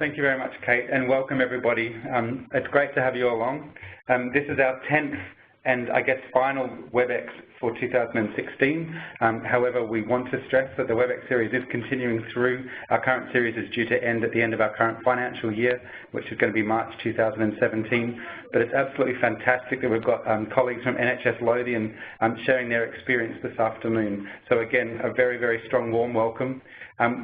Thank you very much, Kate, and welcome everybody. It's great to have you along. This is our 10th and I guess final WebEx for 2016. However, we want to stress that the WebEx series is continuing through. Our current series is due to end at the end of our current financial year, which is going to be March 2017. But it's absolutely fantastic that we've got colleagues from NHS Lothian sharing their experience this afternoon. So again, a very, very strong warm welcome.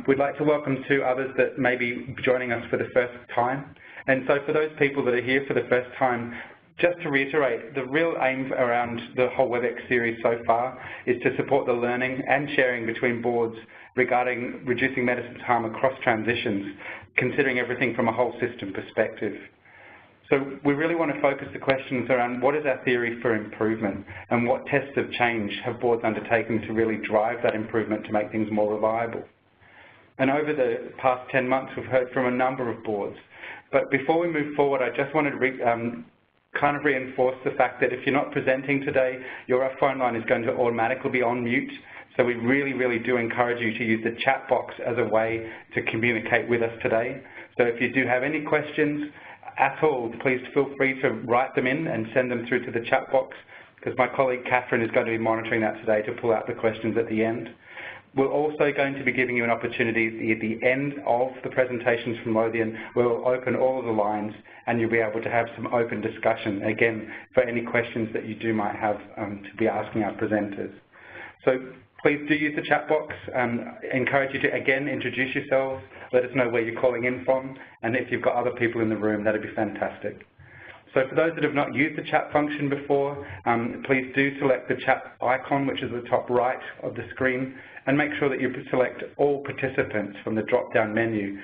We'd like to welcome two others that may be joining us for the first time. And so for those people that are here for the first time, just to reiterate, the real aim around the whole WebEx series so far is to support the learning and sharing between boards regarding reducing medicine's harm across transitions, considering everything from a whole system perspective. So we really want to focus the questions around what is our theory for improvement and what tests of change have boards undertaken to really drive that improvement to make things more reliable. And over the past 10 months, we've heard from a number of boards. But before we move forward, I just wanted to kind of reinforce the fact that if you're not presenting today, your phone line is going to automatically be on mute. So we really, really do encourage you to use the chat box as a way to communicate with us today. So if you do have any questions at all, please feel free to write them in and send them through to the chat box, because my colleague Catherine is going to be monitoring that today to pull out the questions at the end. We're also going to be giving you an opportunity at the end of the presentations from Lothian. We'll open all of the lines and you'll be able to have some open discussion, again, for any questions that you do might have to be asking our presenters. So please do use the chat box. Encourage you to, again, introduce yourselves, let us know where you're calling in from, and if you've got other people in the room, that'd be fantastic. So for those that have not used the chat function before, please do select the chat icon, which is at the top right of the screen, and make sure that you select all participants from the drop-down menu.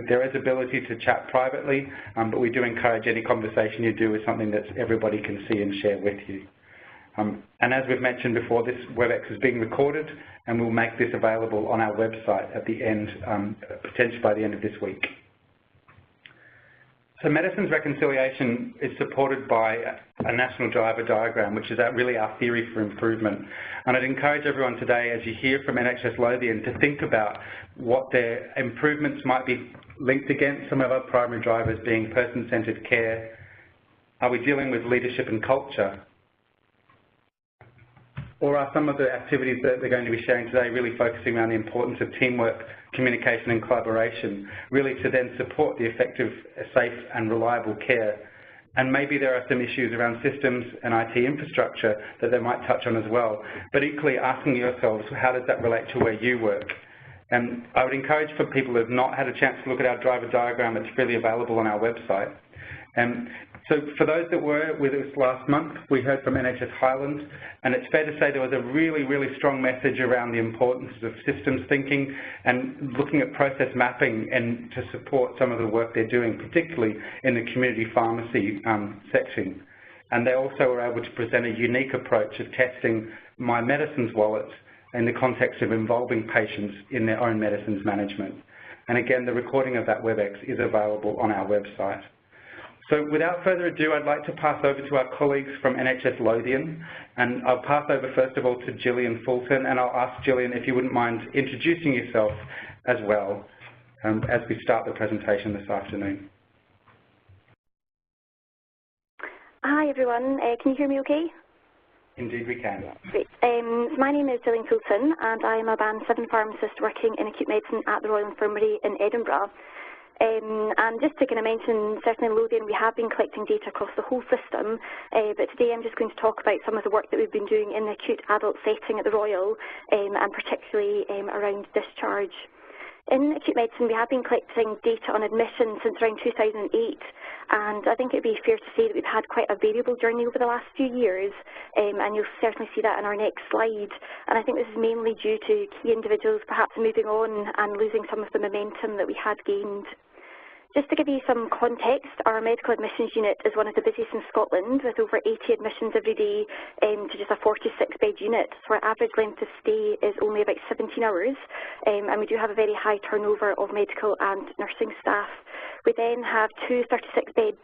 There is ability to chat privately, but we do encourage any conversation you do with something that everybody can see and share with you. And as we've mentioned before, this WebEx is being recorded, and we'll make this available on our website at the end, potentially by the end of this week. So medicine's reconciliation is supported by a national driver diagram, which is really our theory for improvement. And I'd encourage everyone today, as you hear from NHS Lothian, to think about what their improvements might be linked against. Some of our primary drivers being person-centred care. Are we dealing with leadership and culture? Or are some of the activities that they're going to be sharing today really focusing on the importance of teamwork, communication and collaboration, really to then support the effective, safe and reliable care? And maybe there are some issues around systems and IT infrastructure that they might touch on as well. But equally asking yourselves, how does that relate to where you work? And I would encourage for people who have not had a chance to look at our driver diagram, it's freely available on our website. So for those that were with us last month, we heard from NHS Highlands, and it's fair to say there was a really, really strong message around the importance of systems thinking and looking at process mapping and to support some of the work they're doing, particularly in the community pharmacy section. And they also were able to present a unique approach of testing My Medicines wallets in the context of involving patients in their own medicines management. And again, the recording of that WebEx is available on our website. So without further ado, I'd like to pass over to our colleagues from NHS Lothian, and I'll pass over first of all to Gillian Fulton, and I'll ask Gillian if you wouldn't mind introducing yourself as well as we start the presentation this afternoon. Hi everyone, can you hear me okay? Indeed we can. Great. My name is Gillian Fulton and I am a Band 7 pharmacist working in acute medicine at the Royal Infirmary in Edinburgh. And just to kind of mention, certainly in Lothian we have been collecting data across the whole system, but today I'm just going to talk about some of the work that we've been doing in the acute adult setting at the Royal, and particularly around discharge. In acute medicine we have been collecting data on admission since around 2008, and I think it would be fair to say that we've had quite a variable journey over the last few years, and you'll certainly see that in our next slide. And I think this is mainly due to key individuals perhaps moving on and losing some of the momentum that we had gained. Just to give you some context, our medical admissions unit is one of the busiest in Scotland, with over 80 admissions every day to just a 46-bed unit, so our average length of stay is only about 17 hours, and we do have a very high turnover of medical and nursing staff. We then have two 36-bed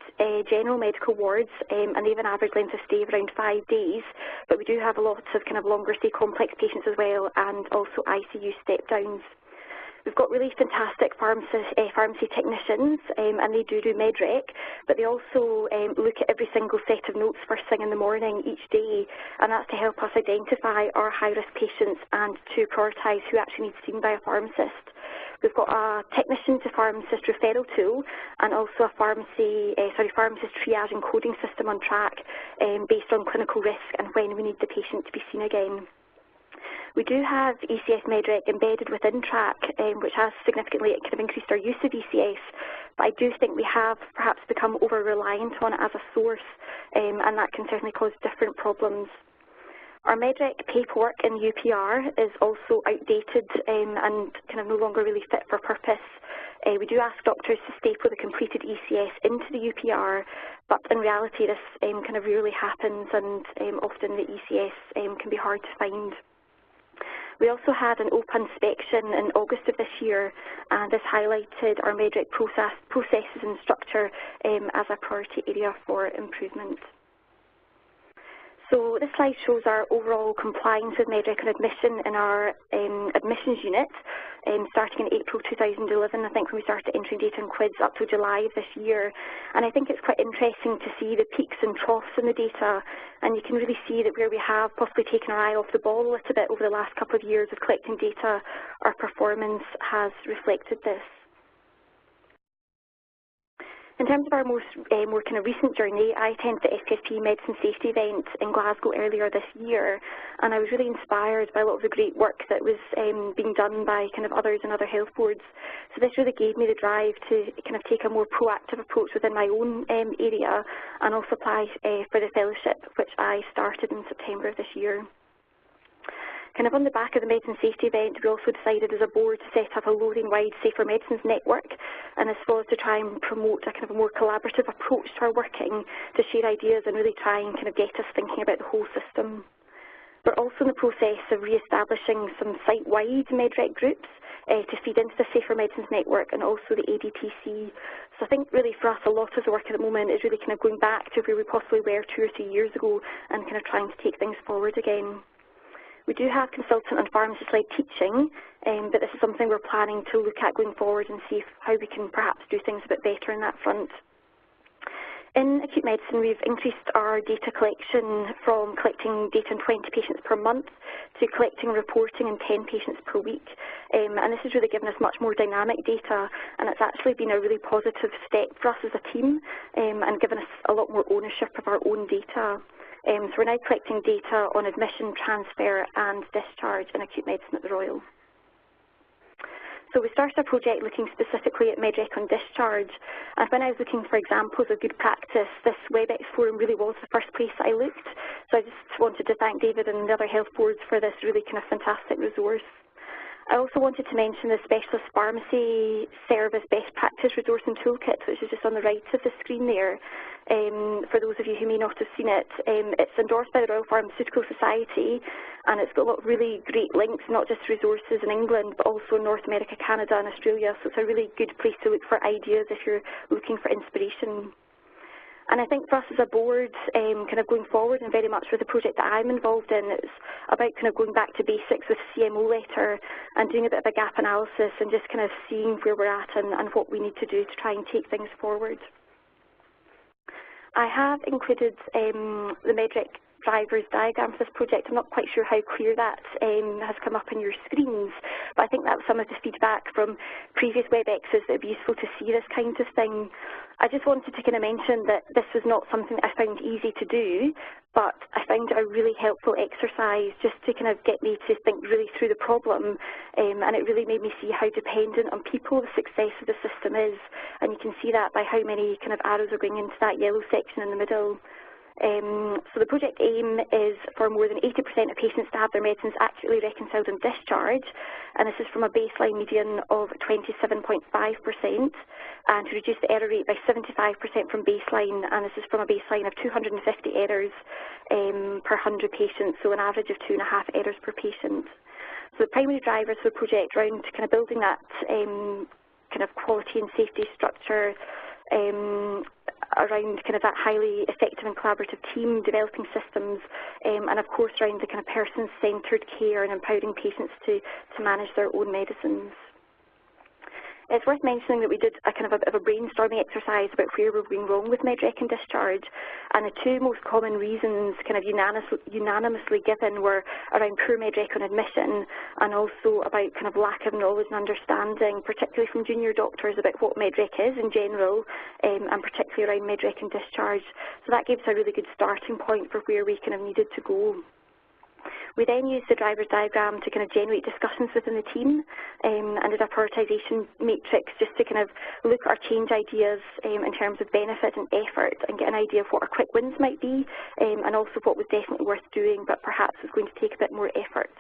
general medical wards, and they have an average length of stay of around 5 days, but we do have a lot of kind of longer stay complex patients as well, and also ICU step-downs. We've got really fantastic pharmacy technicians, and they do MedRec, but they also look at every single set of notes first thing in the morning each day, and that's to help us identify our high-risk patients and to prioritise who actually needs seen by a pharmacist. We've got a technician to pharmacist referral tool and also a pharmacist triage and coding system on track based on clinical risk and when we need the patient to be seen again. We do have ECS MedRec embedded within TRAC, which has significantly kind of increased our use of ECS, but I do think we have perhaps become over-reliant on it as a source, and that can certainly cause different problems. Our MedRec paperwork in UPR is also outdated and kind of no longer really fit for purpose. We do ask doctors to staple the completed ECS into the UPR, but in reality this kind of rarely happens, and often the ECS can be hard to find. We also had an OPA inspection in August of this year, and this highlighted our MedRec processes and structure as a priority area for improvement. So this slide shows our overall compliance with MedRec on admission in our admissions unit, starting in April 2011, I think, when we started entering data and quids up to July of this year. And I think it's quite interesting to see the peaks and troughs in the data, and you can really see that where we have possibly taken our eye off the ball a little bit over the last couple of years of collecting data, our performance has reflected this. In terms of our more kind of recent journey, I attended the SPSP Medicine Safety event in Glasgow earlier this year, and I was really inspired by a lot of the great work that was being done by kind of others and other health boards. So this really gave me the drive to kind of take a more proactive approach within my own area and also apply for the fellowship, which I started in September of this year. Kind of on the back of the medicine safety event, we also decided as a board to set up a Lothian-wide Safer Medicines network, and this was to try and promote a kind of a more collaborative approach to our working, to share ideas and really try and kind of get us thinking about the whole system. We're also in the process of re-establishing some site-wide MedRec groups to feed into the Safer Medicines network and also the ADPC. So I think really for us a lot of the work at the moment is really kind of going back to where we possibly were 2 or 3 years ago and kind of trying to take things forward again. We do have consultant and pharmacist-led teaching, but this is something we're planning to look at going forward and see how we can perhaps do things a bit better in that front. In acute medicine, we've increased our data collection from collecting data on 20 patients per month to collecting and reporting on 10 patients per week. And this has really given us much more dynamic data, and it's actually been a really positive step for us as a team and given us a lot more ownership of our own data. So we're now collecting data on admission, transfer and discharge in acute medicine at the Royal. So we started our project looking specifically at MedRec on discharge, and when I was looking for examples of good practice, this WebEx forum really was the first place I looked. So I just wanted to thank David and the other health boards for this really kind of fantastic resource. I also wanted to mention the Specialist Pharmacy Service Best Practice Resource and Toolkit, which is just on the right of the screen there. For those of you who may not have seen it, it's endorsed by the Royal Pharmaceutical Society, and it's got a lot of really great links, not just resources in England, but also North America, Canada and Australia, so it's a really good place to look for ideas if you're looking for inspiration. And I think for us as a board, kind of going forward and very much with the project that I'm involved in, it's about kind of going back to basics with CMO letter and doing a bit of a gap analysis and just kind of seeing where we're at and what we need to do to try and take things forward. I have included the MedRec drivers diagram for this project. I'm not quite sure how clear that has come up on your screens, but I think that was some of the feedback from previous WebExes that would be useful to see this kind of thing. I just wanted to kind of mention that this was not something that I found easy to do, but I found it a really helpful exercise just to kind of get me to think really through the problem, and it really made me see how dependent on people the success of the system is, and you can see that by how many kind of arrows are going into that yellow section in the middle. So the project aim is for more than 80% of patients to have their medicines accurately reconciled on discharge, and this is from a baseline median of 27.5%, and to reduce the error rate by 75% from baseline, and this is from a baseline of 250 errors per 100 patients, so an average of 2.5 errors per patient. So the primary drivers for the project around kind of building that kind of quality and safety structure, around kind of that highly effective and collaborative team, developing systems, and of course around the kind of person-centred care and empowering patients to manage their own medicines. It's worth mentioning that we did a kind of a bit of a brainstorming exercise about where we're going wrong with MedRec and discharge, and the two most common reasons kind of unanimously given were around poor MedRec on admission and also about kind of lack of knowledge and understanding, particularly from junior doctors, about what MedRec is in general, and particularly around MedRec and discharge. So that gives a really good starting point for where we kind of needed to go. We then used the driver's diagram to kind of generate discussions within the team and did a prioritisation matrix just to kind of look at our change ideas in terms of benefit and effort and get an idea of what our quick wins might be and also what was definitely worth doing but perhaps was going to take a bit more effort.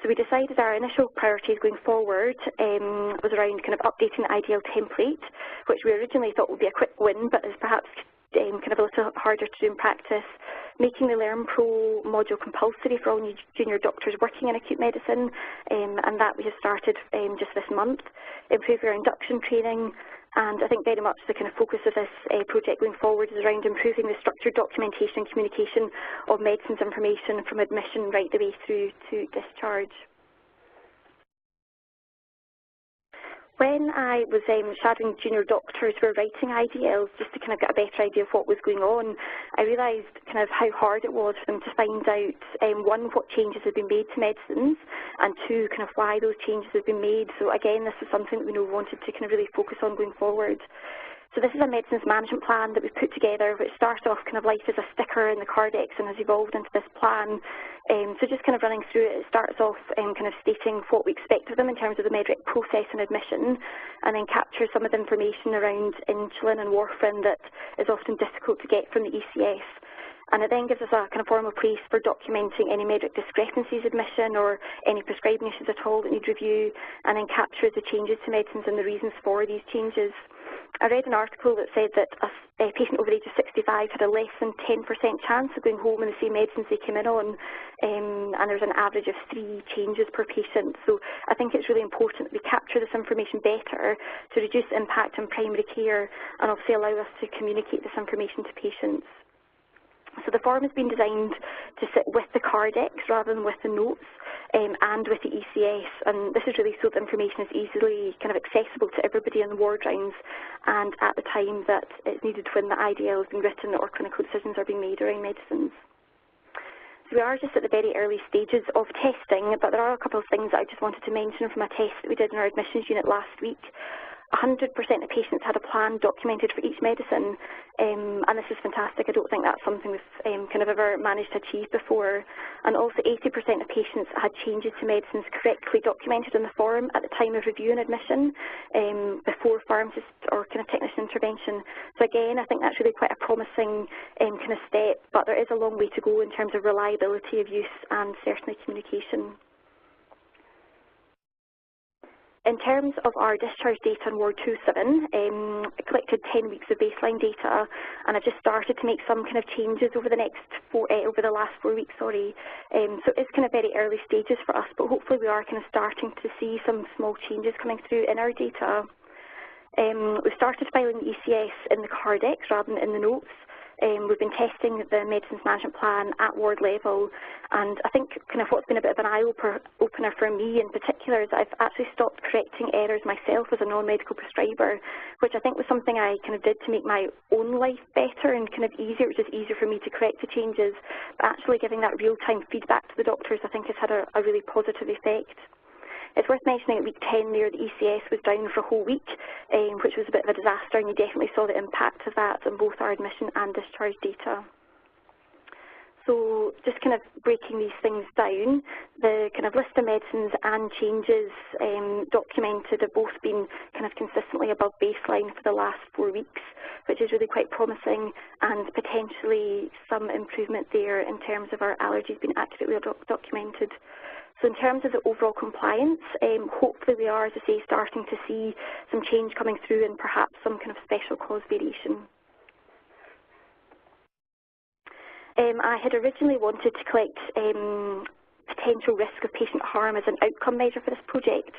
So we decided our initial priorities going forward was around kind of updating the ideal template, which we originally thought would be a quick win but is perhaps kind of a little harder to do in practice, making the LearnPro module compulsory for all new junior doctors working in acute medicine, and that we have started just this month, improving our induction training, and I think very much the kind of focus of this project going forward is around improving the structured documentation and communication of medicines information from admission right the way through to discharge. When I was shadowing junior doctors who were writing IDLs just to kind of get a better idea of what was going on, I realised kind of how hard it was for them to find out, one, what changes had been made to medicines, and two, kind of why those changes had been made. So again, this was something that we wanted to kind of really focus on going forward. So this is a medicines management plan that we've put together, which started off kind of life as a sticker in the Cardex and has evolved into this plan. So just kind of running through it, it starts off kind of stating what we expect of them in terms of the MedRec process and admission, and then captures some of the information around insulin and warfarin that is often difficult to get from the ECS. And it then gives us a kind of formal place for documenting any MedRec discrepancies admission or any prescribing issues at all that need review, and then captures the changes to medicines and the reasons for these changes. I read an article that said that a patient over the age of 65 had a less than 10% chance of going home on the same medicines they came in on, and there's an average of 3 changes per patient. So I think it's really important that we capture this information better to reduce impact on primary care and obviously allow us to communicate this information to patients. So the form has been designed to sit with the Cardex rather than with the notes and with the ECS, and this is really so the information is easily kind of accessible to everybody in the ward rounds and at the time that it's needed when the IDL has been written or clinical decisions are being made around medicines. So we are just at the very early stages of testing, but there are a couple of things that I just wanted to mention from a test that we did in our admissions unit last week. 100% of patients had a plan documented for each medicine, and this is fantastic. I don't think that's something we've kind of ever managed to achieve before. And also 80% of patients had changes to medicines correctly documented in the form at the time of review and admission, before pharmacist or kind of technician intervention. So again, I think that's really quite a promising kind of step, but there is a long way to go in terms of reliability of use and certainly communication. In terms of our discharge data on Ward 27, I collected 10 weeks of baseline data, and I've just started to make some kind of changes over the last 4 weeks. So it's kind of very early stages for us, but hopefully we are kind of starting to see some small changes coming through in our data. We started filing the ECS in the Cardex rather than in the notes. We've been testing the medicines management plan at ward level, and I think kind of what's been a bit of an eye-opener for me in particular is I've actually stopped correcting errors myself as a non-medical prescriber, which I think was something I kind of did to make my own life better and kind of easier. It was just easier for me to correct the changes, but actually giving that real-time feedback to the doctors I think has had a really positive effect. It's worth mentioning at week 10 there, the ECS was down for a whole week, which was a bit of a disaster, and you definitely saw the impact of that on both our admission and discharge data. So just kind of breaking these things down, the kind of list of medicines and changes documented have both been kind of consistently above baseline for the last 4 weeks, which is really quite promising, and potentially some improvement there in terms of our allergies being accurately documented. So in terms of the overall compliance, hopefully we are, as I say, starting to see some change coming through and perhaps some kind of special cause variation. I had originally wanted to collect potential risk of patient harm as an outcome measure for this project,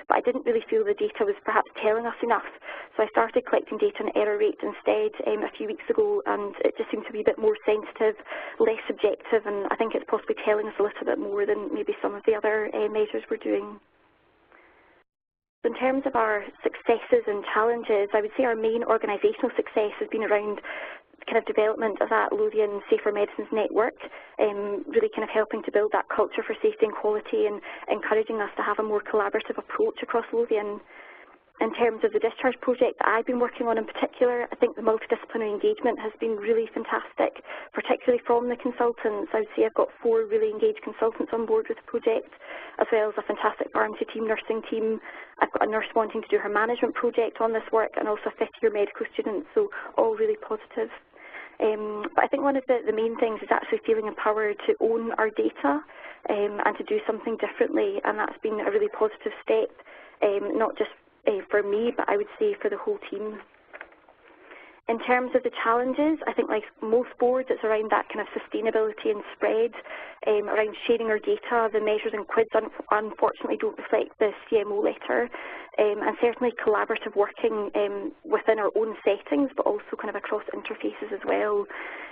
but I didn't really feel the data was perhaps telling us enough. So I started collecting data on error rates instead a few weeks ago, and it just seemed to be a bit more sensitive, less subjective, and I think it's possibly telling us a little bit more than maybe some of the other measures we're doing. In terms of our successes and challenges, I would say our main organisational success has been around kind of development of that Lothian Safer Medicines network, really kind of helping to build that culture for safety and quality and encouraging us to have a more collaborative approach across Lothian. In terms of the discharge project that I've been working on in particular, I think the multidisciplinary engagement has been really fantastic, particularly from the consultants. I would say I've got 4 really engaged consultants on board with the project, as well as a fantastic pharmacy team, nursing team. I've got a nurse wanting to do her management project on this work, and also a 5th-year medical student, so all really positive. But I think one of the main things is actually feeling empowered to own our data and to do something differently, and that's been a really positive step, not just for me, but I would say for the whole team. In terms of the challenges, I think like most boards, it's around that kind of sustainability and spread, around sharing our data. The measures and quids unfortunately don't reflect the CMO letter, and certainly collaborative working within our own settings, but also kind of across interfaces as well.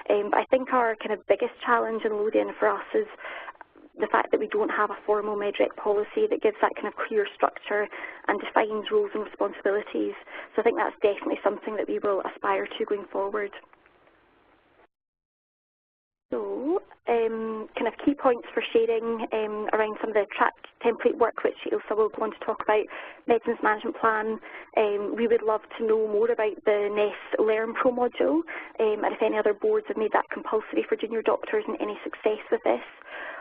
But I think our kind of biggest challenge in Lothian for us is the fact that we don't have a formal MedRec policy that gives that kind of clear structure and defines roles and responsibilities. So I think that's definitely something that we will aspire to going forward. So, kind of key points for sharing around some of the track template work which Ilsa will go on to talk about. Medicines Management Plan, we would love to know more about the NES Learn Pro module, and if any other boards have made that compulsory for junior doctors and any success with this.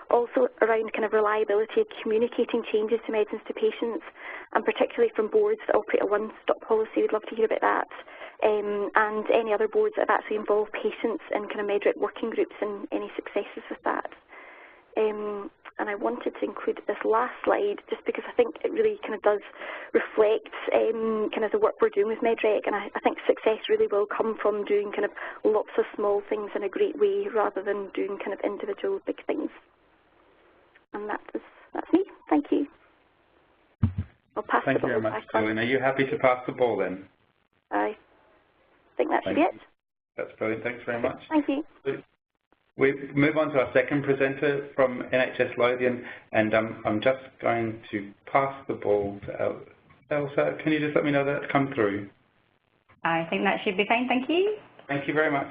Also around kind of reliability of communicating changes to medicines to patients, and particularly from boards that operate a one-stop policy, we'd love to hear about that. And any other boards that have actually involved patients in kind of MedRec working groups and any successes with that. And I wanted to include this last slide just because I think it really kind of does reflect kind of the work we're doing with MedRec, and I think success really will come from doing kind of lots of small things in a great way rather than doing kind of individual big things. And that's me. Thank you. I'll pass the ball back on. Thank you very much, Julian. Are you happy to pass the ball then? I think that should be it. That's brilliant. Thanks very much. Thank you. We move on to our second presenter from NHS Lothian, and I'm just going to pass the ball to Elsa. Can you just let me know that it's come through? I think that should be fine. Thank you. Thank you very much.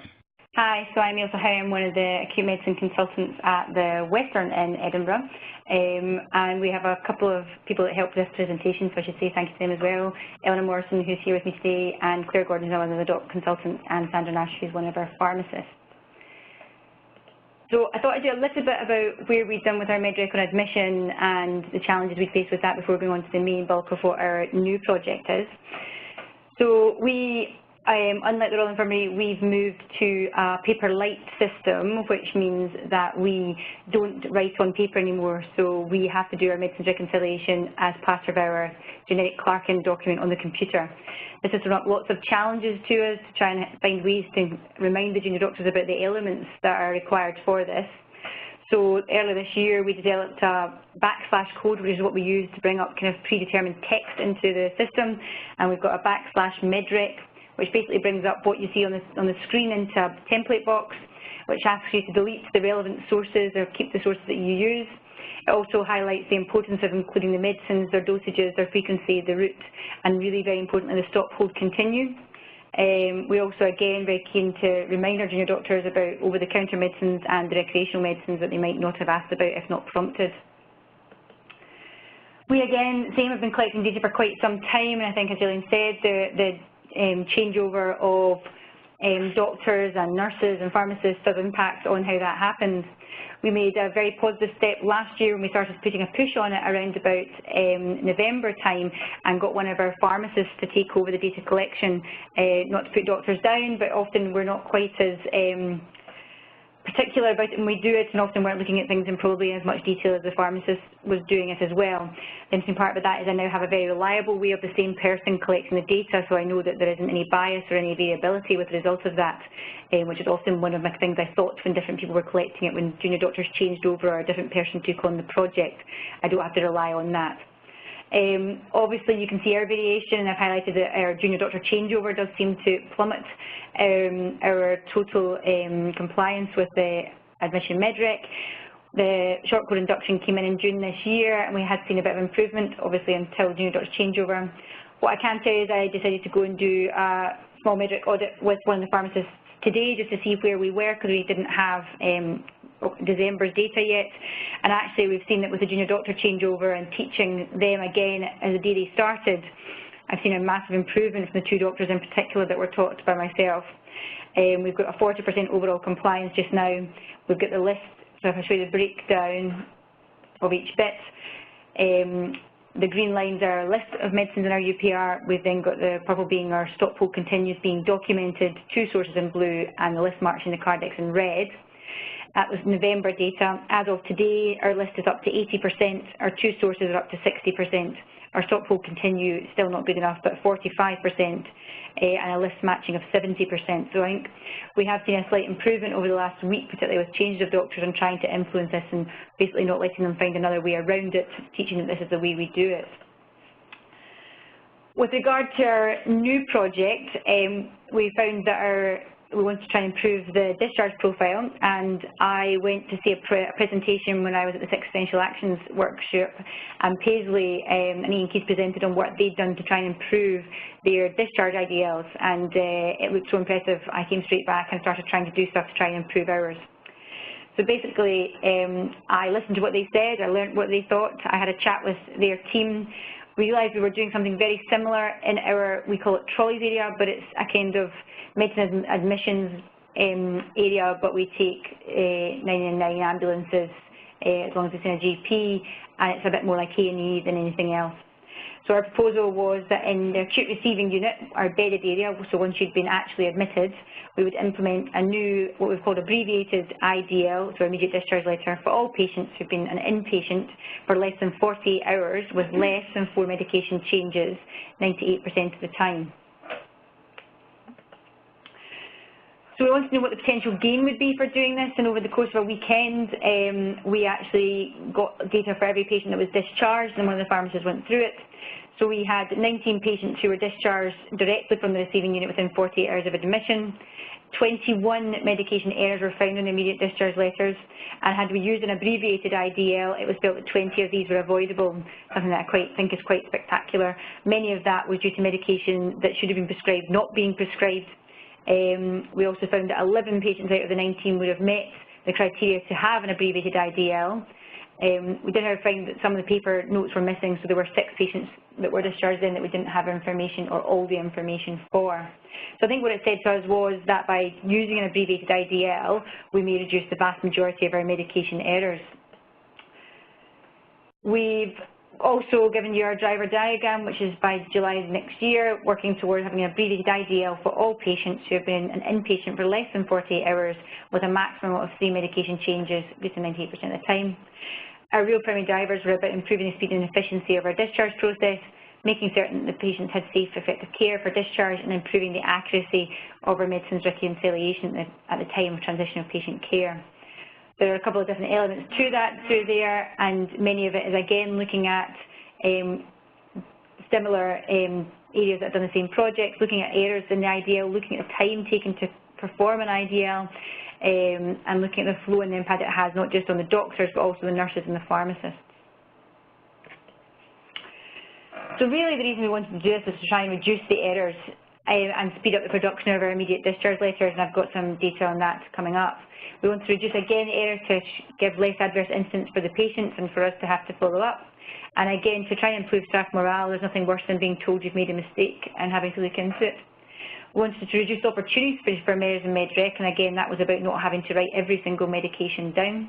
Hi, so I'm Ilsa Howe. I'm one of the acute medicine consultants at the Western in Edinburgh, and we have a couple of people that helped with this presentation, so I should say thank you to them as well. Eleanor Morrison, who's here with me today, and Claire Gordon, who's one of the doc consultants, and Sandra Nash, who's one of our pharmacists. So I thought I'd do a little bit about where we've done with our MedRec on admission and the challenges we face with that before going on to the main bulk of what our new project is. So unlike the Royal Infirmary, we've moved to a paper-light system, which means that we don't write on paper anymore, so we have to do our medicines reconciliation as part of our generic Clarkin document on the computer. This has brought lots of challenges to us to try and find ways to remind the junior doctors about the elements that are required for this. So earlier this year, we developed a / code, which is what we use to bring up kind of predetermined text into the system, and we've got a / medrec, which basically brings up what you see on the screen into a template box, which asks you to delete the relevant sources or keep the sources that you use. It also highlights the importance of including the medicines, their dosages, their frequency, the route, and really very importantly, the stop, hold, continue. We're also, again, very keen to remind our junior doctors about over-the-counter medicines and the recreational medicines that they might not have asked about if not prompted. We, again, same, have been collecting data for quite some time, and I think, as Gillian said, the changeover of doctors and nurses and pharmacists does impact on how that happens. We made a very positive step last year when we started putting a push on it around about November time and got one of our pharmacists to take over the data collection, not to put doctors down, but often we're not quite as particular about it when we do it, and often weren't looking at things in probably as much detail as the pharmacist was doing it as well. The interesting part about that is I now have a very reliable way of the same person collecting the data, so I know that there isn't any bias or any variability with the result of that, which is often one of my things I thought when different people were collecting it, when junior doctors changed over or a different person took on the project. I don't have to rely on that. Obviously, you can see our variation, and I've highlighted that our junior doctor changeover does seem to plummet our total compliance with the admission MedRec. The short code induction came in June this year, and we had seen a bit of improvement, obviously until junior doctor changeover. What I can tell you is I decided to go and do a small metric audit with one of the pharmacists today just to see where we were, because we didn't have December's data yet. And actually we've seen that with the junior doctor changeover and teaching them again as the day they started, I've seen a massive improvement from the 2 doctors in particular that were taught by myself. We've got a 40% overall compliance just now. We've got the list, so if I show you the breakdown of each bit. The green lines are a list of medicines in our UPR. We've then got the purple being our stock pool continues being documented, 2 sources in blue, and the list marching the Cardex in red. That was November data. As of today, our list is up to 80%, our 2 sources are up to 60%. Our stock pool continue, still not good enough, but 45%, and a list matching of 70%. So I think we have seen a slight improvement over the last week, particularly with changes of doctors and trying to influence this and basically not letting them find another way around it, teaching them this is the way we do it. With regard to our new project, we found that we want to try and improve the discharge profile, and I went to see a presentation when I was at the 6 Essential Actions workshop, and Paisley and Ian Keys presented on what they'd done to try and improve their discharge IDLs, and it looked so impressive. I came straight back and started trying to do stuff to try and improve ours. So basically, I listened to what they said, I learned what they thought, I had a chat with their team. We realised we were doing something very similar in our, we call it trolleys area, but it's a kind of medicine admissions area, but we take 999 ambulances as long as it's in a GP, and it's a bit more like A&E than anything else. So our proposal was that in the acute receiving unit, our bedded area, so once you'd been actually admitted, we would implement a new, what we've called abbreviated IDL, so immediate discharge letter, for all patients who've been an inpatient for less than 48 hours with less than 4 medication changes, 98% of the time. So we wanted to know what the potential gain would be for doing this, and over the course of a weekend, we actually got data for every patient that was discharged, and one of the pharmacists went through it. So we had 19 patients who were discharged directly from the receiving unit within 48 hours of admission. 21 medication errors were found in the immediate discharge letters, and had we used an abbreviated IDL, it was felt that 20 of these were avoidable, something that I think is quite spectacular. Many of that was due to medication that should have been prescribed not being prescribed. We also found that 11 patients out of the 19 would have met the criteria to have an abbreviated IDL. We did however find that some of the paper notes were missing, so there were 6 patients that were discharged in that we didn't have information or all the information for. So I think what it said to us was that by using an abbreviated IDL, we may reduce the vast majority of our medication errors. We've also given you our driver diagram, which is by July next year, working towards having an abbreviated IDL for all patients who have been an inpatient for less than 48 hours with a maximum of 3 medication changes, greater than 98% of the time. Our real primary drivers were about improving the speed and efficiency of our discharge process, making certain that the patients had safe, effective care for discharge, and improving the accuracy of our medicines reconciliation at the time of transition of patient care. There are a couple of different elements to that through there, and many of it is again looking at similar areas that have done the same projects, looking at errors in the IDL, looking at the time taken to perform an IDL, and looking at the flow and the impact it has not just on the doctors but also the nurses and the pharmacists. So really the reason we wanted to do this is to try and reduce the errors and speed up the production of our immediate discharge letters, and I've got some data on that coming up. We want to reduce again the errors to give less adverse incidents for the patients and for us to have to follow up. And again, to try and improve staff morale, there's nothing worse than being told you've made a mistake and having to look into it. We wanted to reduce opportunities for MERS and MedRec, and again that was about not having to write every single medication down.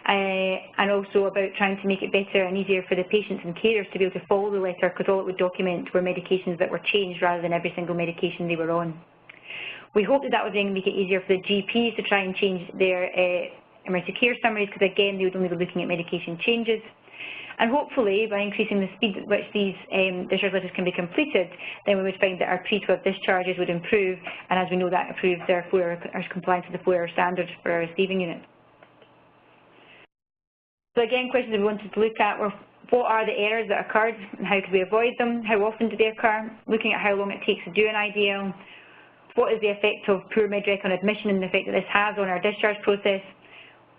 And also about trying to make it better and easier for the patients and carers to be able to follow the letter, because all it would document were medications that were changed rather than every single medication they were on. We hope that that would then make it easier for the GPs to try and change their emergency care summaries, because again they would only be looking at medication changes. And hopefully by increasing the speed at which these discharge letters can be completed, then we would find that our pre-12 discharges would improve, and as we know that improves our compliance with the 4-hour standards for our receiving unit. So again, questions that we wanted to look at were what are the errors that occurred and how could we avoid them, how often do they occur, looking at how long it takes to do an IDL, what is the effect of poor MedRec on admission and the effect that this has on our discharge process,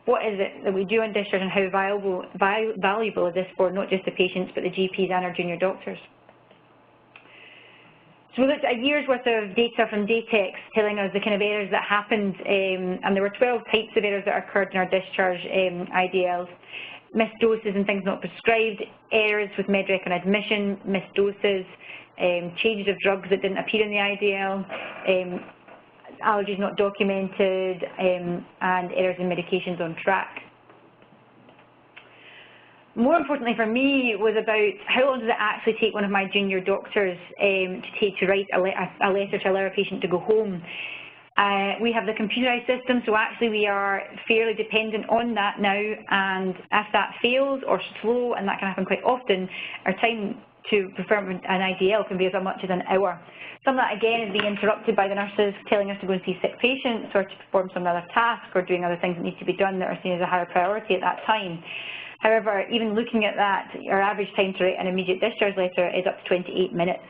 what is it that we do on discharge and how valuable is this for not just the patients but the GPs and our junior doctors. So we looked at a year's worth of data from DATEX telling us the kind of errors that happened, and there were 12 types of errors that occurred in our discharge IDLs. Missed doses and things not prescribed, errors with MedRec on admission, missed doses, changes of drugs that didn't appear in the IDL, allergies not documented, and errors in medications on track. More importantly for me was about how long does it actually take one of my junior doctors to write a letter to allow a patient to go home. We have the computerised system, so actually we are fairly dependent on that now, and if that fails or slow, and that can happen quite often, our time to perform an IDL can be as much as an hour. Some of that again is being interrupted by the nurses telling us to go and see sick patients or to perform some other task or doing other things that need to be done that are seen as a higher priority at that time. However, even looking at that, our average time to write an immediate discharge letter is up to 28 minutes.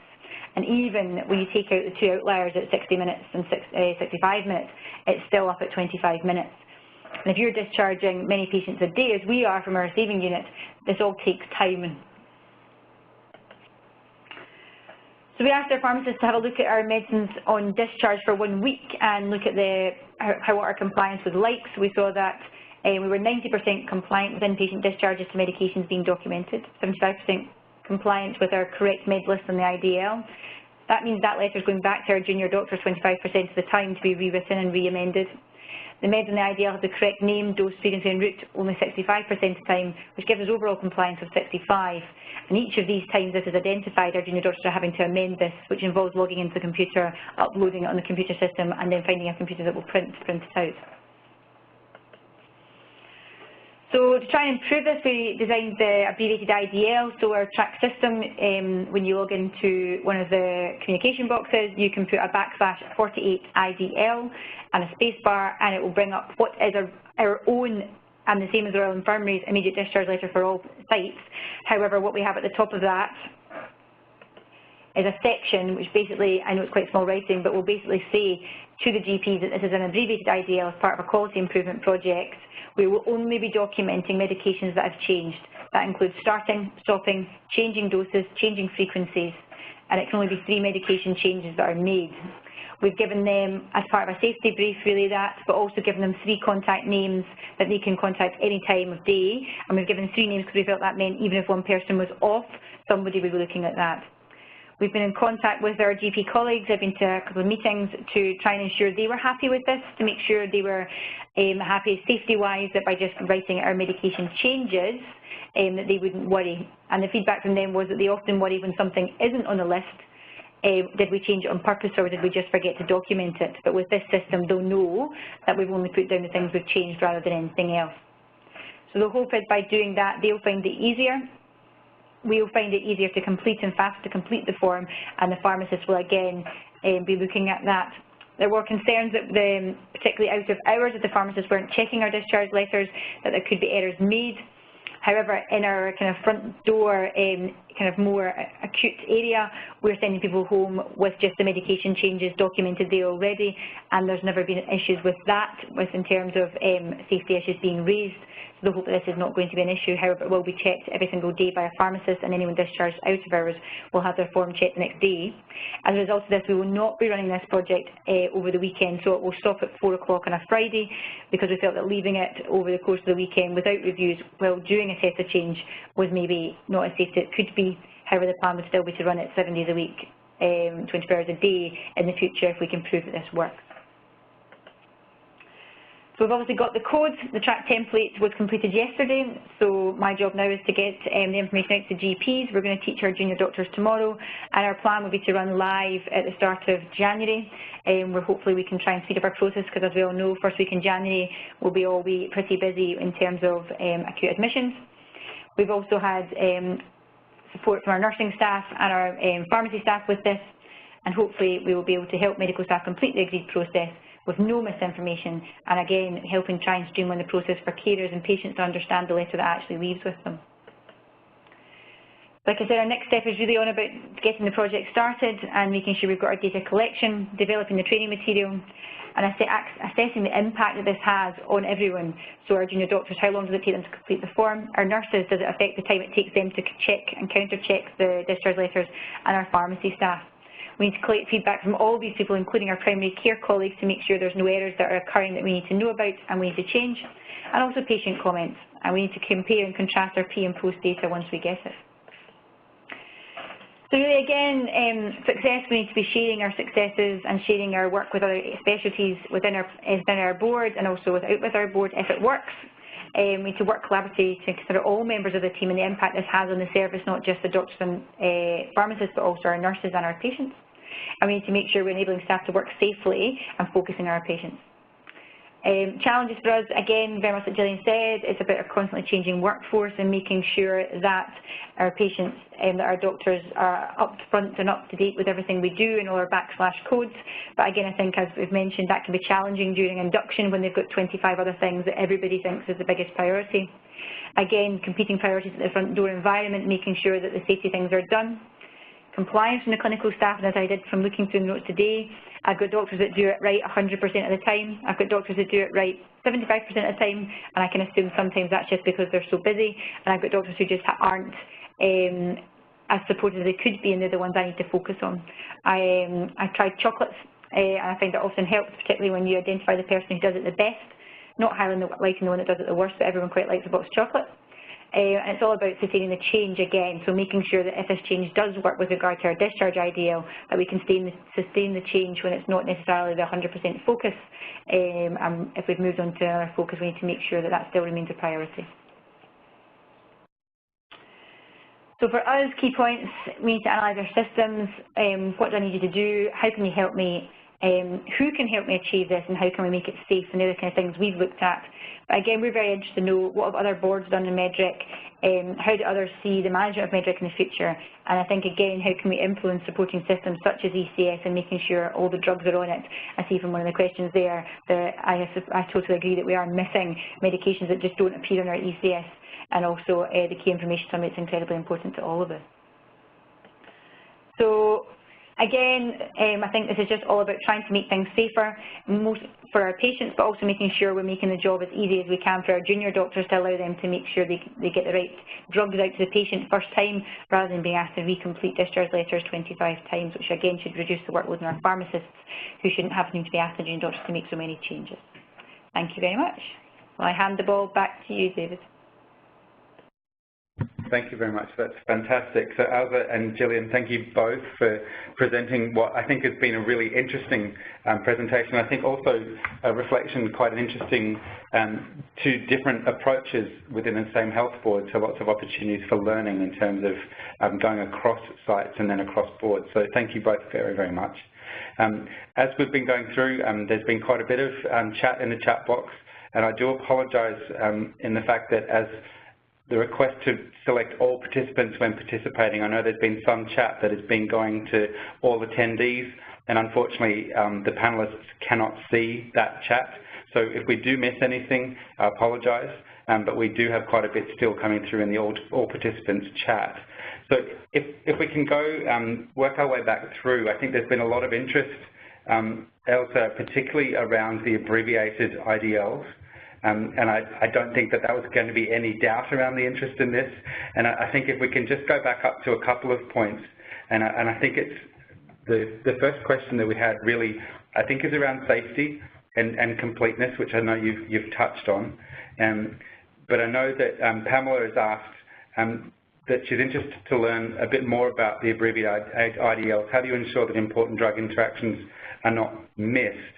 And even when you take out the two outliers at 60 minutes and 65 minutes, it's still up at 25 minutes. And if you're discharging many patients a day, as we are from our receiving unit, this all takes time. So we asked our pharmacists to have a look at our medicines on discharge for 1 week and look at how our compliance was like. So we saw that we were 90% compliant with inpatient discharges to medications being documented, 75% compliant with our correct med list on the IDL. That means that letter is going back to our junior doctors 25% of the time to be rewritten and re-amended. The meds on the IDL have the correct name, dose, frequency and route only 65% of the time, which gives us overall compliance of 65%. And each of these times this is identified, our junior doctors are having to amend this, which involves logging into the computer, uploading it on the computer system, and then finding a computer that will print it out. So to try and improve this, we designed the abbreviated IDL, so our track system, when you log into one of the communication boxes, you can put a /48 IDL and a space bar, and it will bring up what is our own, and the same as the Royal Infirmary's, immediate discharge letter for all sites. However, what we have at the top of that is a section which basically, I know it's quite small writing, but will basically say to the GPs that this is an abbreviated IDL as part of a quality improvement project. We will only be documenting medications that have changed. That includes starting, stopping, changing doses, changing frequencies, and it can only be 3 medication changes that are made. We've given them, as part of a safety brief, really that, but also given them 3 contact names that they can contact any time of day, and we've given 3 names because we felt that meant even if one person was off, somebody would be looking at that. We've been in contact with our GP colleagues. I've been to a couple of meetings to try and ensure they were happy with this, to make sure they were happy safety-wise, that by just writing our medication changes, that they wouldn't worry. And the feedback from them was that they often worry when something isn't on the list. Did we change it on purpose or did we just forget to document it? But with this system, they'll know that we've only put down the things we've changed rather than anything else. So the hope is by doing that, they'll find it easier. We'll find it easier to complete and faster to complete the form, and the pharmacist will again be looking at that. There were concerns that particularly out of hours, that the pharmacists weren't checking our discharge letters, that there could be errors made. However, in our kind of front door, kind of more acute area, we're sending people home with just the medication changes documented there already, and there's never been issues with that, in terms of safety issues being raised. So the hope that this is not going to be an issue. However, it will be checked every single day by a pharmacist, and anyone discharged out of hours will have their form checked the next day. As a result of this, we will not be running this project over the weekend, so it will stop at 4 o'clock on a Friday, because we felt that leaving it over the course of the weekend without reviews while doing a test of change was maybe not as safe as it could be. However, the plan would still be to run it 7 days a week, 24 hours a day in the future if we can prove that this works. So we've obviously got the code. The track template was completed yesterday, so my job now is to get the information out to GPs. We're going to teach our junior doctors tomorrow, and our plan will be to run live at the start of January, where hopefully we can try and speed up our process, because as we all know, first week in January we'll be all pretty busy in terms of acute admissions. We've also had support from our nursing staff and our pharmacy staff with this, and hopefully we will be able to help medical staff complete the agreed process with no misinformation, and again helping try and streamline the process for carers and patients to understand the letter that actually leaves with them. Like I said, our next step is really on about getting the project started and making sure we've got our data collection, developing the training material, and assessing the impact that this has on everyone. So our junior doctors, how long does it take them to complete the form? Our nurses, does it affect the time it takes them to check and counter-check the discharge letters? And our pharmacy staff. We need to collect feedback from all these people, including our primary care colleagues, to make sure there's no errors that are occurring that we need to know about and we need to change, and also patient comments. And we need to compare and contrast our pre and post data once we get it. So really, again, success, we need to be sharing our successes and sharing our work with other specialties within our board and also with our board if it works. We need to work collaboratively to consider all members of the team and the impact this has on the service, not just the doctors and pharmacists, but also our nurses and our patients. And we need to make sure we're enabling staff to work safely and focusing on our patients. Challenges for us, again, very much like Gillian said, it's about our constantly changing workforce and making sure that our patients and that our doctors are up front and up to date with everything we do and all our /codes. But again, I think, as we've mentioned, that can be challenging during induction when they've got 25 other things that everybody thinks is the biggest priority. Again, competing priorities at the front door environment, making sure that the safety things are done. Compliance from the clinical staff, and as I did from looking through the notes today, I've got doctors that do it right 100% of the time. I've got doctors that do it right 75% of the time, and I can assume sometimes that's just because they're so busy. And I've got doctors who just aren't as supported as they could be, and they're the ones I need to focus on. I tried chocolates, and I find that often helps, particularly when you identify the person who does it the best. Not liking the one that does it the worst, but everyone quite likes a box of chocolate. And it's all about sustaining the change again, so making sure that if this change does work with regard to our discharge ideal, that we can sustain the change when it's not necessarily the 100% focus. And if we've moved on to another focus, we need to make sure that that still remains a priority. So for us, key points, we need to analyse our systems. What do I need you to do? How can you help me? Who can help me achieve this, and how can we make it safe, and the other kind of things we've looked at. But again, we're very interested to know what have other boards done in MEDRIC, how do others see the management of MEDRIC in the future, and I think again, how can we influence supporting systems such as ECS and making sure all the drugs are on it. I see from one of the questions there that I totally agree that we are missing medications that just don't appear on our ECS, and also the key information summit is incredibly important to all of us. So again, I think this is just all about trying to make things safer, most for our patients, but also making sure we're making the job as easy as we can for our junior doctors to allow them to make sure they get the right drugs out to the patient first time, rather than being asked to recomplete discharge letters 25 times, which again should reduce the workload on our pharmacists, who shouldn't have to be asked the junior doctors to make so many changes. Thank you very much. Well, I hand the ball back to you, David. Thank you very much. That's fantastic. So Alva and Gillian, thank you both for presenting what I think has been a really interesting presentation. I think also a reflection, quite an interesting two different approaches within the same health board, so lots of opportunities for learning in terms of going across sites and then across boards. So thank you both very, very much. As we've been going through, there's been quite a bit of chat in the chat box, and I do apologise in the fact that as the request to select all participants when participating, I know there's been some chat that has been going to all attendees, and unfortunately the panellists cannot see that chat. So if we do miss anything, I apologise, but we do have quite a bit still coming through in the all participants chat. So if we can go work our way back through, I think there's been a lot of interest, Elsa, particularly around the abbreviated IDLs. And I don't think that was going to be any doubt around the interest in this. And I think if we can just go back up to a couple of points, and I think it's the first question that we had really, I think, is around safety and completeness, which I know you've touched on. But I know that Pamela has asked that she's interested to learn a bit more about the abbreviated IDLs. How do you ensure that important drug interactions are not missed?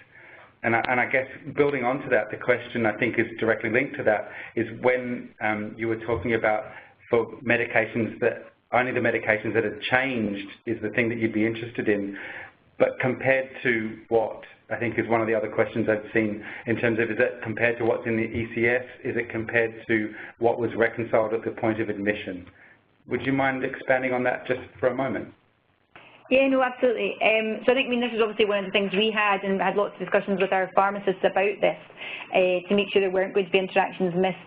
And I guess building onto that, the question I think is directly linked to that is when you were talking about for medications that only the medications that have changed is the thing that you'd be interested in, but compared to what I think is one of the other questions I've seen in terms of, is it compared to what's in the ECS? Is it compared to what was reconciled at the point of admission? Would you mind expanding on that just for a moment? Yeah, no, absolutely. So I think, this is obviously one of the things we had, and had lots of discussions with our pharmacists about this, to make sure there weren't going to be interactions missed.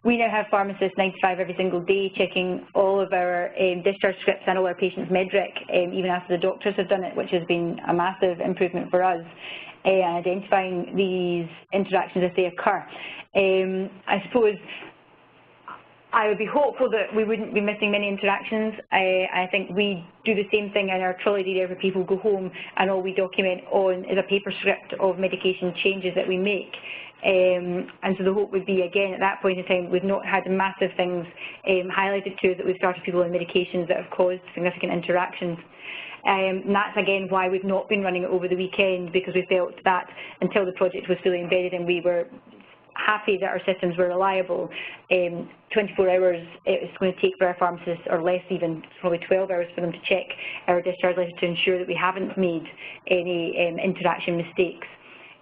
We now have pharmacists 9 to 5 every single day checking all of our discharge scripts and all our patients' medrec, even after the doctors have done it, which has been a massive improvement for us, and identifying these interactions if they occur. I suppose I would be hopeful that we wouldn't be missing many interactions. I think we do the same thing in our trolley area where people go home and all we document on is a paper script of medication changes that we make. And so the hope would be, again, at that point in time, we've not had massive things highlighted to us that we've started people on medications that have caused significant interactions. And that's, again, why we've not been running it over the weekend, because we felt that until the project was fully embedded and we were happy that our systems were reliable, 24 hours it's going to take for our pharmacists, or less even, probably 12 hours for them to check our discharge letters to ensure that we haven't made any interaction mistakes.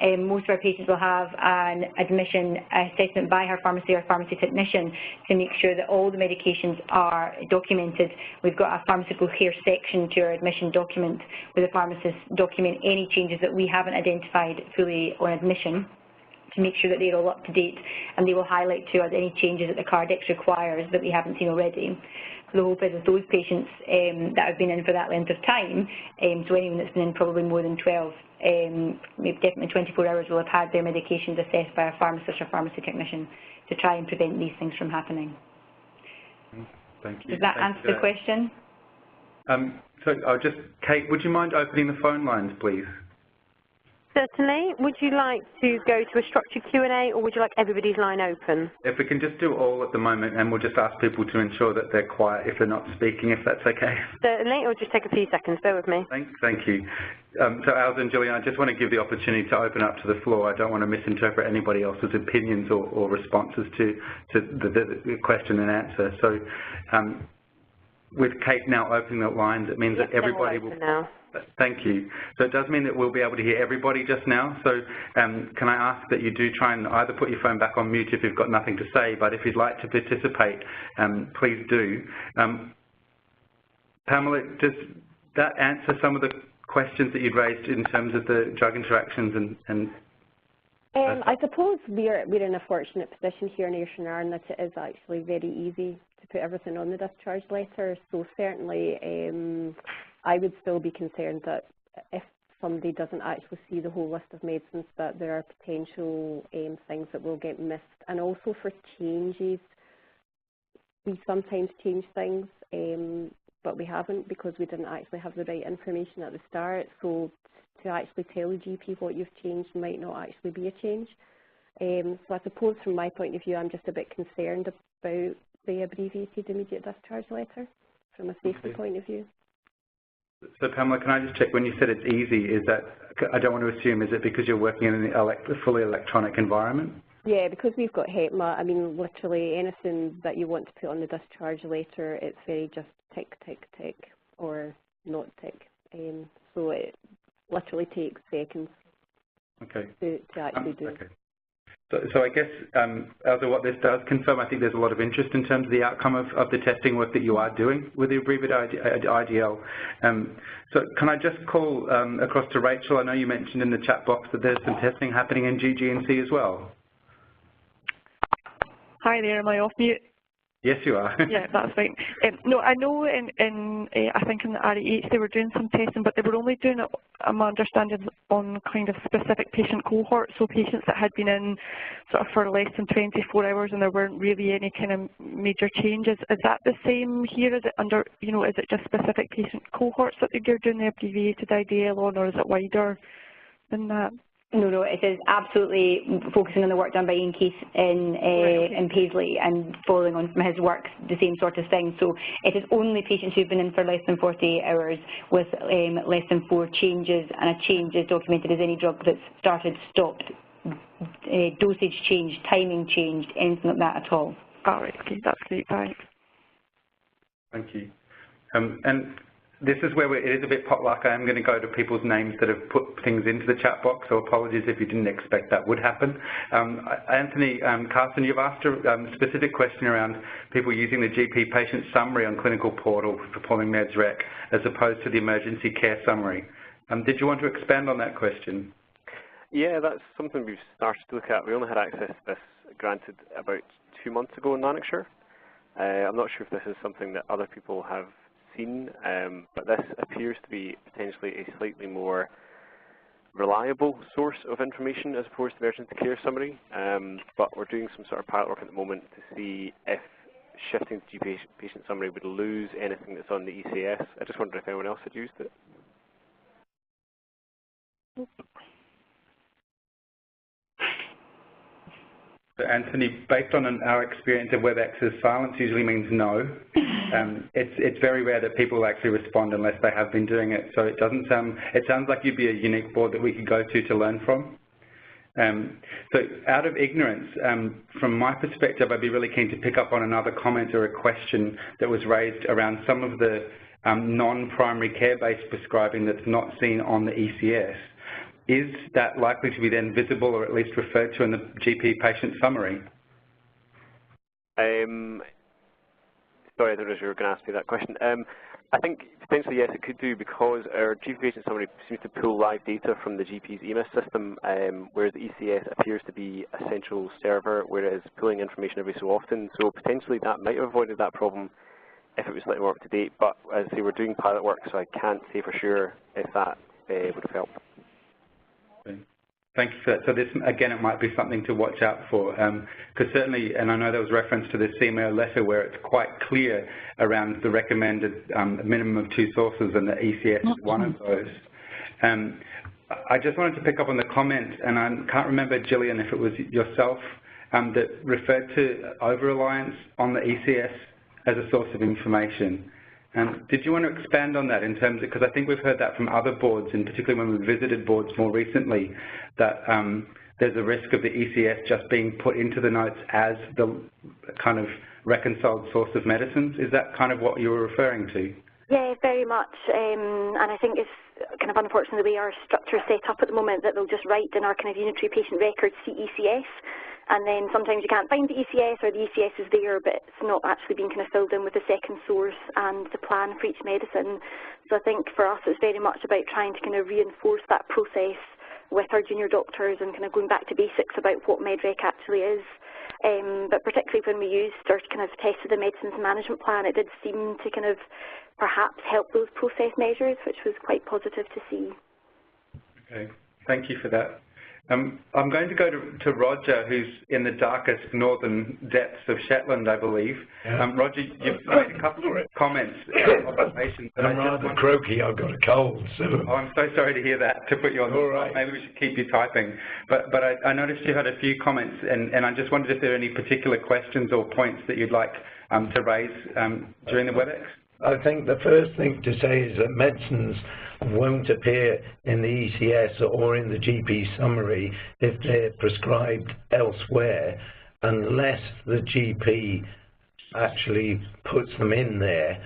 Most of our patients will have an admission assessment by our pharmacy technician to make sure that all the medications are documented. We've got a pharmaceutical care section to our admission document where the pharmacists document any changes that we haven't identified fully on admission, to make sure that they're all up to date, and they will highlight to us any changes that the Cardex requires that we haven't seen already. So the hope is that those patients that have been in for that length of time, so anyone that's been in probably more than 12, maybe definitely 24 hours, will have had their medications assessed by a pharmacist or pharmacy technician to try and prevent these things from happening. Thank you. Does that answer the question? So I'll just, Kate, would you mind opening the phone lines, please? Certainly. Would you like to go to a structured Q&A, or would you like everybody's line open? If we can just do all at the moment, and we'll just ask people to ensure that they're quiet if they're not speaking, if that's okay. Certainly. It'll just take a few seconds. Bear with me. Thank you. So, Alza and Gillian, I just want to give the opportunity to open up to the floor. I don't want to misinterpret anybody else's opinions or responses to the question and answer. So, with Kate now opening the lines, it means that everybody will... Now. Thank you. So it does mean that we'll be able to hear everybody just now. So can I ask that you do try and either put your phone back on mute if you've got nothing to say, but if you'd like to participate, please do. Pamela, does that answer some of the questions that you'd raised in terms of the drug interactions and I suppose we're in a fortunate position here in Ayrshire and Arran that it is actually very easy to put everything on the discharge letter. So certainly I would still be concerned that if somebody doesn't actually see the whole list of medicines, that there are potential things that will get missed. And also for changes, we sometimes change things, but we haven't because we didn't actually have the right information at the start. So to actually tell the GP what you've changed might not actually be a change. So I suppose from my point of view, I'm just a bit concerned about the abbreviated immediate discharge letter from a safety point of view. So Pamela, can I just check, when you said it's easy, is that, I don't want to assume, is it because you're working in a fully electronic environment? Yeah, because we've got HEPMA, I mean, literally anything that you want to put on the discharge letter, it's very just tick, tick, tick, or not tick. So it literally takes seconds to actually do. Okay. So I guess, Elsa, what this does confirm, I think there's a lot of interest in terms of the outcome of the testing work that you are doing with the abbreviated IDL. So can I just call across to Rachel? I know you mentioned in the chat box that there's some testing happening in GG&C as well. Hi there, am I off mute? Yes, you are. Yeah, that's fine. No, I know I think in the REH they were doing some testing, but they were only doing it, my understanding, on kind of specific patient cohorts, so patients that had been in sort of for less than 24 hours and there weren't really any kind of major changes. Is that the same here? Is it under, you know, is it just specific patient cohorts that they're doing the abbreviated IDL on, or is it wider than that? No, it is absolutely focusing on the work done by Ian Keith in Paisley and following on from his work, the same sort of thing. So it is only patients who've been in for less than 48 hours with less than 4 changes, and a change is documented as any drug that's started, stopped, dosage changed, timing changed, anything like that at all. All right, okay, that's great, thanks. Thank you. And this is where it is a bit potluck. I am going to go to people's names that have put things into the chat box, so apologies if you didn't expect that would happen. Anthony, Carsten, you've asked a specific question around people using the GP patient summary on clinical portal for performing meds rec as opposed to the emergency care summary. Did you want to expand on that question? Yeah, that's something we've started to look at. We only had access to this granted about 2 months ago in Lanarkshire. I'm not sure if this is something that other people have seen, but this appears to be potentially a slightly more reliable source of information as opposed to the emergency care summary. But we're doing some sort of pilot work at the moment to see if shifting to GP patient summary would lose anything that's on the ECS. I just wondered if anyone else had used it. So Anthony, based on our experience of WebEx's, silence usually means no. It's very rare that people actually respond unless they have been doing it. So it sounds like you'd be a unique board that we could go to learn from. So out of ignorance, from my perspective, I'd be really keen to pick up on another comment or a question that was raised around some of the non-primary care-based prescribing that's not seen on the ECS. Is that likely to be then visible or at least referred to in the GP patient summary? Sorry, I don't know if you were going to ask me that question. I think potentially yes, it could do, because our GP patient summary seems to pull live data from the GP's EMIS system, whereas the ECS appears to be a central server where it is pulling information every so often. So potentially that might have avoided that problem if it was slightly more up to date. But as I say, we're doing pilot work, so I can't say for sure if that would have helped. Thank you for that. So this, again, it might be something to watch out for, because certainly, and I know there was reference to the CMO letter where it's quite clear around the recommended minimum of 2 sources, and the ECS is one of those. I just wanted to pick up on the comment, and I can't remember, Gillian, if it was yourself that referred to over-reliance on the ECS as a source of information. Did you want to expand on that in terms of, because I think we've heard that from other boards, and particularly when we've visited boards more recently, that there's a risk of the ECS just being put into the notes as the kind of reconciled source of medicines. Is that kind of what you were referring to? Yeah, very much, and I think it's kind of unfortunate the way our structure is set up at the moment, that they'll just write in our kind of unitary patient records CECS, and then sometimes you can't find the ECS, or the ECS is there but it's not actually being kind of filled in with the second source and the plan for each medicine. So I think for us it's very much about trying to kind of reinforce that process with our junior doctors and kind of going back to basics about what MedRec actually is. But particularly when we used or kind of tested the medicines management plan, it did seem to kind of perhaps help those process measures, which was quite positive to see. Okay, thank you for that. I'm going to go to Roger, who's in the darkest northern depths of Shetland, I believe. Roger, you've made a couple of comments, observations. I'm rather croaky, I've got a cold. So. Oh, I'm so sorry to hear that, to put you on the spot. Maybe we should keep you typing. But I noticed you had a few comments, and I just wondered if there are any particular questions or points that you'd like to raise during the WebEx. I think the first thing to say is that medicines won't appear in the ECS or in the GP summary if they're prescribed elsewhere, unless the GP actually puts them in there.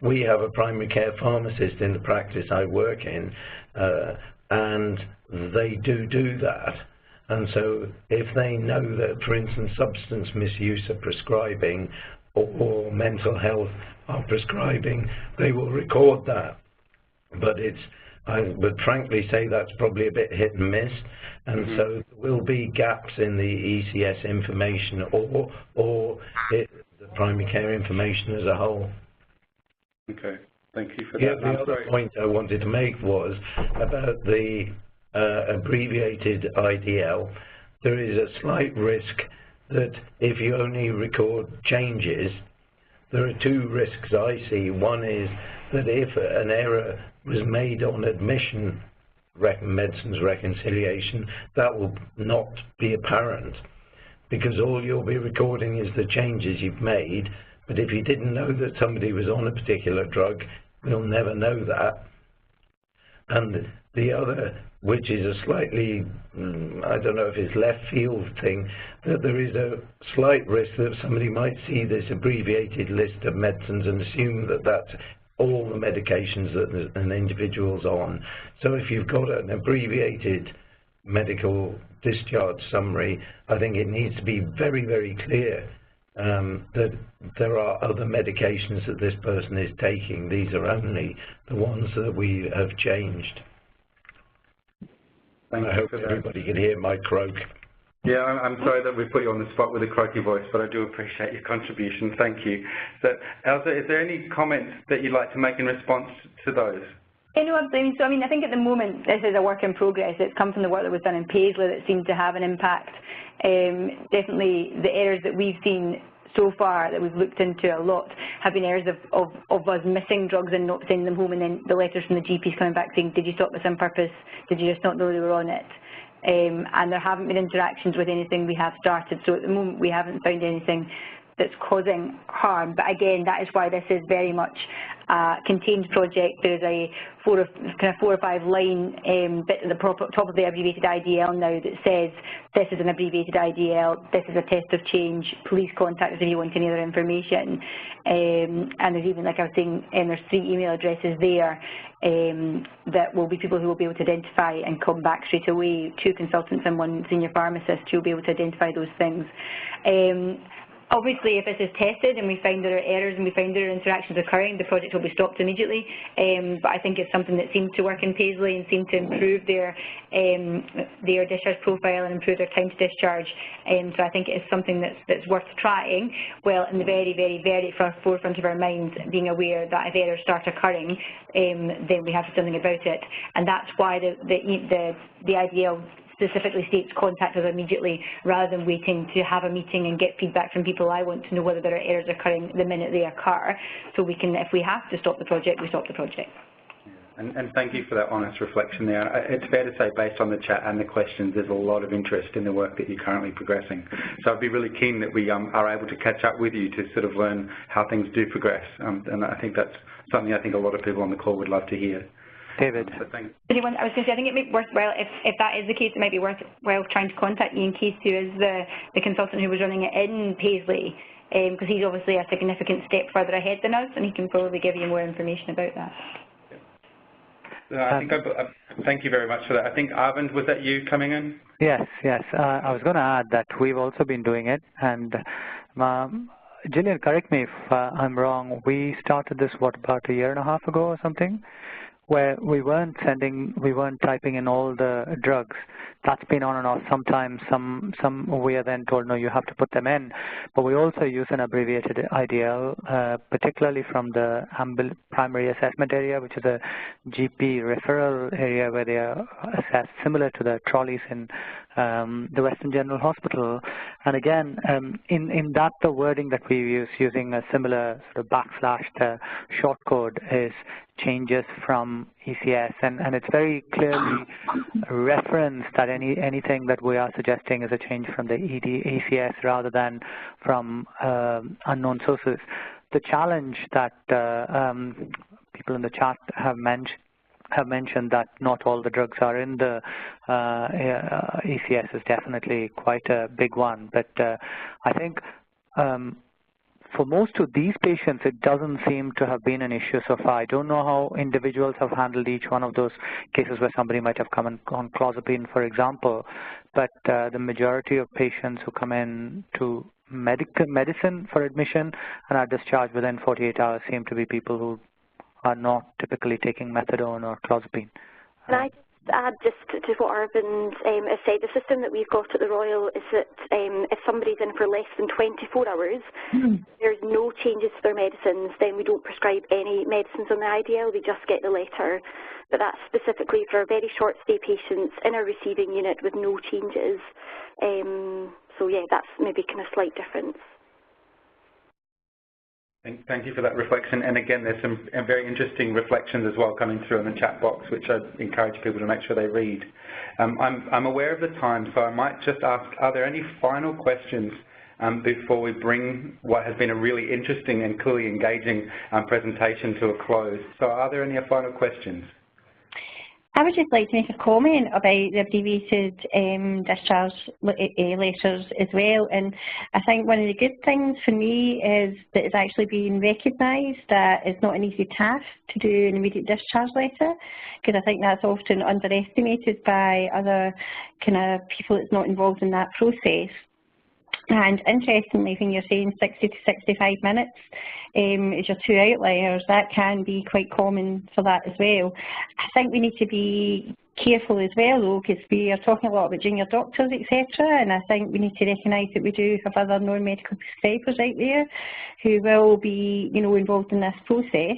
We have a primary care pharmacist in the practice I work in, and they do that. And so if they know that, for instance, substance misuse are prescribing or mental health are prescribing, they will record that. But I would frankly say that's probably a bit hit and miss, and so there will be gaps in the ECS information or the primary care information as a whole. Okay, thank you for that. The other point I wanted to make was about the abbreviated IDL. There is a slight risk that if you only record changes, there are 2 risks I see. One is that if an error was made on admission medicines reconciliation, that will not be apparent, because all you'll be recording is the changes you've made. But if you didn't know that somebody was on a particular drug, we'll never know that. And the other, which is a slightly, I don't know if it's left field thing, that there is a slight risk that somebody might see this abbreviated list of medicines and assume that that's all the medications that an individual's on. So if you've got an abbreviated medical discharge summary, I think it needs to be very, very clear that there are other medications that this person is taking. These are only the ones that we have changed. I hope everybody can hear my croak. Yeah, I'm sorry that we put you on the spot with a croaky voice, but I do appreciate your contribution. Thank you. So, Elsa, is there any comments that you'd like to make in response to those? No, absolutely. So, I think at the moment, this is a work in progress. It's come from the work that was done in Paisley that seemed to have an impact. Definitely the errors that we've seen so far, that we've looked into a lot, have been errors of us missing drugs and not sending them home, and then the letters from the GPs coming back saying, did you stop this on purpose? Did you just not know they were on it? And there haven't been interactions with anything we have started. So at the moment, we haven't found anything that's causing harm. But again, that is why this is very much a contained project. There's a 4 or 5 line bit at the top of the abbreviated IDL now that says this is an abbreviated IDL, this is a test of change, please contact us if you want any other information. And there's even, like I was saying, there's 3 email addresses there that will be people who will be able to identify and come back straight away, 2 consultants and 1 senior pharmacist who will be able to identify those things. Obviously, if this is tested and we find there are errors and we find there are interactions occurring, the project will be stopped immediately. But I think it's something that seemed to work in Paisley and seemed to improve their discharge profile and improve their time to discharge. So I think it is something that's worth trying. Well, in the very, very, very forefront of our minds, being aware that if errors start occurring, then we have to do something about it. And that's why the IDL specifically states contact us immediately rather than waiting to have a meeting and get feedback from people. I want to know whether there are errors occurring the minute they occur, so we can, if we have to stop the project, we stop the project. And thank you for that honest reflection there. It's fair to say, based on the chat and the questions, there's a lot of interest in the work that you're currently progressing. So I'd be really keen that we are able to catch up with you to sort of learn how things do progress. And I think that's something I think a lot of people on the call would love to hear. David. I was going to say, I think it may be worthwhile, if that is the case, it might be worthwhile trying to contact Ian Case, who is the consultant who was running it in Paisley, because he's obviously a significant step further ahead than us, and he can probably give you more information about that. Thank you very much for that. I think, Arvind, was that you coming in? Yes. I was going to add that we've also been doing it, and Gillian, correct me if I'm wrong, we started this, about a year and a half ago or something, where we weren't typing in all the drugs. That's been on and off. Sometimes we are then told, no, you have to put them in. But we also use an abbreviated IDL, particularly from the primary assessment area, which is a GP referral area where they are assessed similar to the trolleys in the Western General Hospital. And again, in that, the wording that we use using a similar sort of backslash, the short code is changes from ECS, and it's very clearly referenced that anything that we are suggesting is a change from the ECS rather than from unknown sources. The challenge that people in the chat have mentioned that not all the drugs are in the ECS is definitely quite a big one, but I think for most of these patients, it doesn't seem to have been an issue so far. I don't know how individuals have handled each one of those cases where somebody might have come in on clozapine, for example, but the majority of patients who come in to medicine for admission and are discharged within 48 hours seem to be people who are not typically taking methadone or clozapine. Can I add just to what Arvind has said, the system that we've got at the Royal is that if somebody's in for less than 24 hours, there's no changes to their medicines, then we don't prescribe any medicines on the IDL, they just get the letter. But that's specifically for very short stay patients in a receiving unit with no changes. So yeah, that's maybe kind of slight difference. Thank you for that reflection. And again, there's some very interesting reflections as well coming through in the chat box, which I encourage people to make sure they read. I'm aware of the time, so I might just ask, are there any final questions before we bring what has been a really interesting and clearly engaging presentation to a close? So are there any final questions? I would just like to make a comment about the abbreviated discharge letters as well. And I think one of the good things for me is that it's actually being recognised that it's not an easy task to do an immediate discharge letter, because I think that's often underestimated by other kind of people that's not involved in that process. And interestingly, when you're saying 60 to 65 minutes is your 2 outliers, that can be quite common for that as well. I think we need to be careful as well, though, because we are talking a lot about junior doctors, etc., and I think we need to recognise that we do have other non-medical prescribers out there who will be, you know, involved in this process.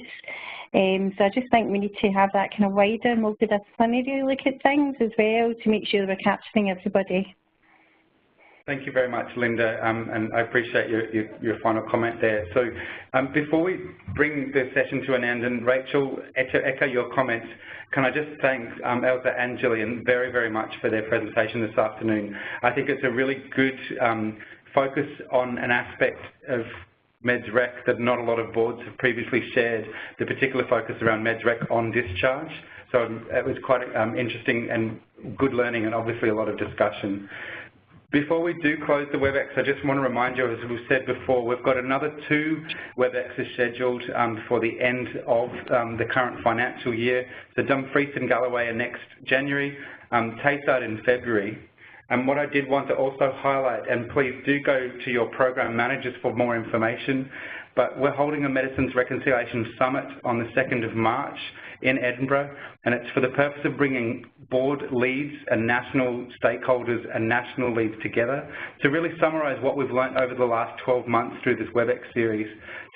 So I just think we need to have that kind of wider multidisciplinary look at things as well to make sure we're capturing everybody. Thank you very much, Linda, and I appreciate your final comment there. So before we bring the session to an end, and Rachel, to echo your comments, can I just thank Elsa and Gillian very, very much for their presentation this afternoon. I think it's a really good focus on an aspect of MedRec that not a lot of boards have previously shared, the particular focus around MedRec on discharge. So it was quite interesting and good learning, and obviously a lot of discussion. Before we do close the WebEx, I just want to remind you, as we've said before, we've got another 2 WebExes scheduled for the end of the current financial year. So Dumfries and Galloway are next January, Tayside in February. And what I did want to also highlight, and please do go to your program managers for more information, but we're holding a Medicines Reconciliation Summit on the 2nd of March in Edinburgh, and it's for the purpose of bringing board leads and national stakeholders and national leads together to really summarise what we've learnt over the last 12 months through this WebEx series,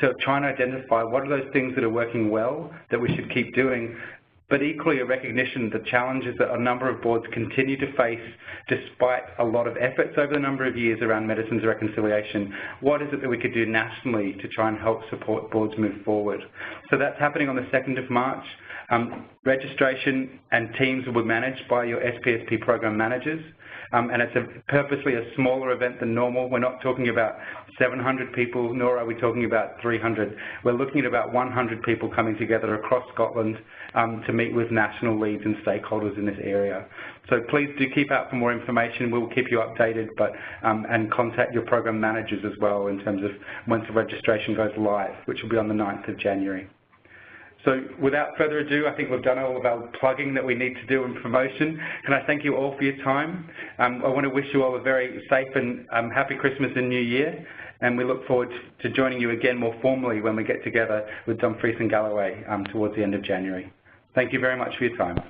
to try and identify what are those things that are working well that we should keep doing, but equally a recognition of the challenges that a number of boards continue to face despite a lot of efforts over a number of years around medicines reconciliation. What is it that we could do nationally to try and help support boards move forward? So that's happening on the 2nd of March. Registration and teams will be managed by your SPSP program managers, and it's purposely a smaller event than normal. We're not talking about 700 people, nor are we talking about 300. We're looking at about 100 people coming together across Scotland to meet with national leads and stakeholders in this area. So please do keep out for more information. We'll keep you updated, but and contact your program managers as well in terms of once the registration goes live, which will be on the 9th of January. So without further ado, I think we've done all of our plugging that we need to do in promotion. Can I thank you all for your time? I want to wish you all a very safe and happy Christmas and New Year, and we look forward to joining you again more formally when we get together with Dumfries and Galloway towards the end of January. Thank you very much for your time.